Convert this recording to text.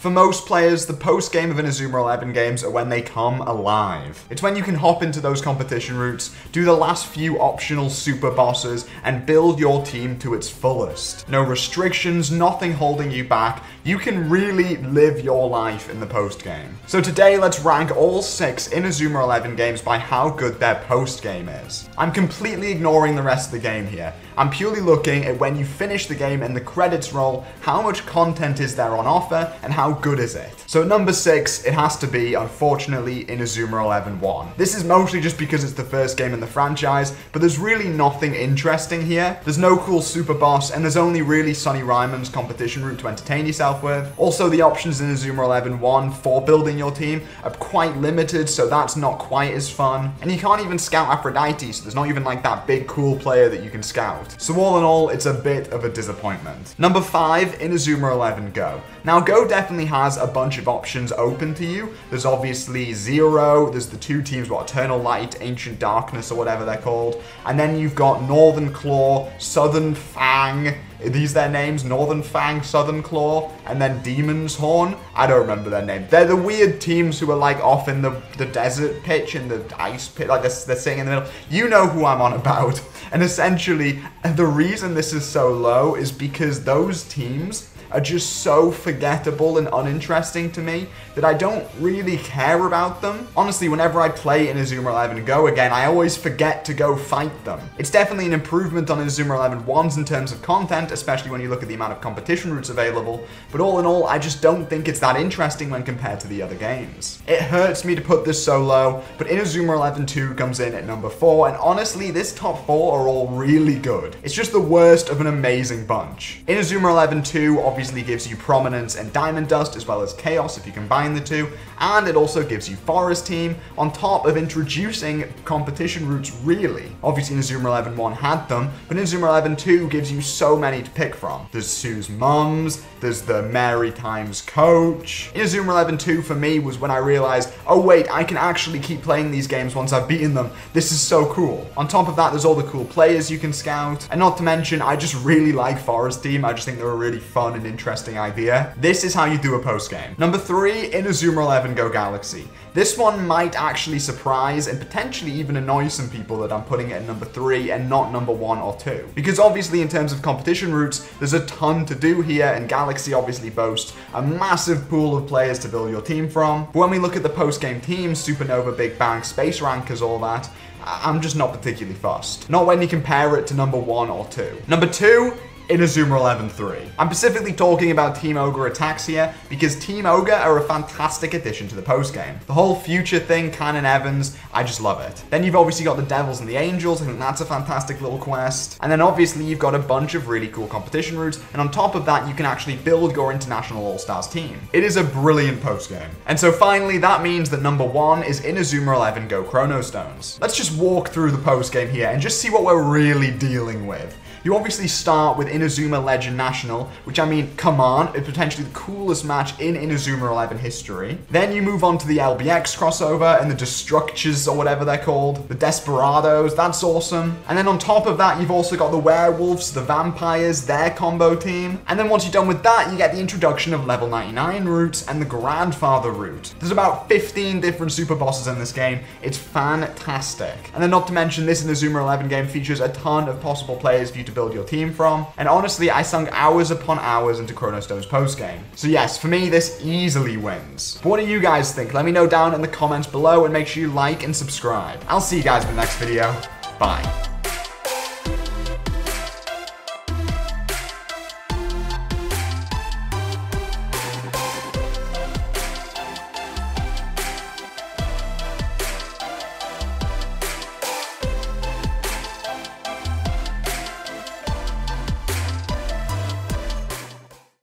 For most players, the post-game of Inazuma 11 games are when they come alive. It's when you can hop into those competition routes, do the last few optional super bosses, and build your team to its fullest. No restrictions, nothing holding you back. You can really live your life in the post-game. So today, let's rank all 6 Inazuma 11 games by how good their post-game is. I'm completely ignoring the rest of the game here. I'm purely looking at when you finish the game and the credits roll, how much content is there on offer, and how good is it? So at number 6, it has to be, unfortunately, Inazuma 11 1. This is mostly just because it's the first game in the franchise, but there's really nothing interesting here. There's no cool super boss, and there's only really Sonny Ryman's competition route to entertain yourself with. Also, the options in Inazuma 11 1 for building your team are quite limited, so that's not quite as fun. And you can't even scout Aphrodite, so there's not even like that big cool player that you can scout. So all in all, it's a bit of a disappointment. Number 5, Inazuma 11 Go. Now, Go definitely has a bunch of options open to you. There's obviously Zero, there's the 2 teams, Eternal Light, Ancient Darkness, or whatever they're called. And then you've got Northern Claw, Southern Fang. Are these their names? Northern Fang, Southern Claw, and then Demon's Horn? I don't remember their name. They're the weird teams who are like off in the desert pitch, in the ice pit, like they're sitting in the middle. You know who I'm on about. And essentially, the reason this is so low is because those teams are just so forgettable and uninteresting to me that I don't really care about them. Honestly, whenever I play Inazuma 11 Go again, I always forget to go fight them. It's definitely an improvement on Inazuma 11 1's in terms of content, especially when you look at the amount of competition routes available, but all in all, I just don't think it's that interesting when compared to the other games. It hurts me to put this so low, but Inazuma 11 2 comes in at number 4, and honestly, this top 4 are all really good. It's just the worst of an amazing bunch. Inazuma 11 2 obviously gives you Prominence and Diamond Dust, as well as Chaos if you combine the 2, and it also gives you Forest Team, on top of introducing competition routes, really. Obviously, Inazuma 11 1 had them, but Inazuma 11 2 gives you so many to pick from. There's Sue's mums, there's the Mary Times coach. Inazuma 11 2 for me was when I realized, oh wait, I can actually keep playing these games once I've beaten them. This is so cool. On top of that, there's all the cool players you can scout, and not to mention, I just really like Forest Team. I just think they're a really fun and interesting idea. This is how you do a post-game. Number 3, Inazuma 11 Go Galaxy. This one might actually surprise and potentially even annoy some people that I'm putting it at number 3 and not number 1 or 2. Because obviously in terms of competition routes, there's a ton to do here, and Galaxy obviously boasts a massive pool of players to build your team from. But when we look at the post-game teams, Supernova, Big Bang, Space Rankers, all that, I'm just not particularly fussed. Not when you compare it to number 1 or 2. Number 2, Inazuma 11 3. I'm specifically talking about Team Ogre attacks here because Team Ogre are a fantastic addition to the postgame. The whole future thing, Canon Evans, I just love it. Then you've obviously got the Devils and the Angels, I think that's a fantastic little quest. And then obviously you've got a bunch of really cool competition routes, and on top of that you can actually build your International All-Stars team. It is a brilliant postgame. And so finally that means that number 1 is Inazuma 11 Go Chrono Stones. Let's just walk through the postgame here and just see what we're really dealing with. You obviously start with Inazuma Legend National, which I mean, come on, it's potentially the coolest match in Inazuma 11 history. Then you move on to the LBX crossover and the Destructures or whatever they're called, the Desperados, that's awesome. And then on top of that, you've also got the Werewolves, the Vampires, their combo team. And then once you're done with that, you get the introduction of level 99 routes and the Grandfather route. There's about 15 different super bosses in this game. It's fantastic. And then not to mention, this Inazuma 11 game features a ton of possible players for you to build your team from. And honestly, I sunk hours upon hours into Chrono Stones postgame. So yes, for me, this easily wins. But what do you guys think? Let me know down in the comments below, and make sure you like and subscribe. I'll see you guys in the next video. Bye.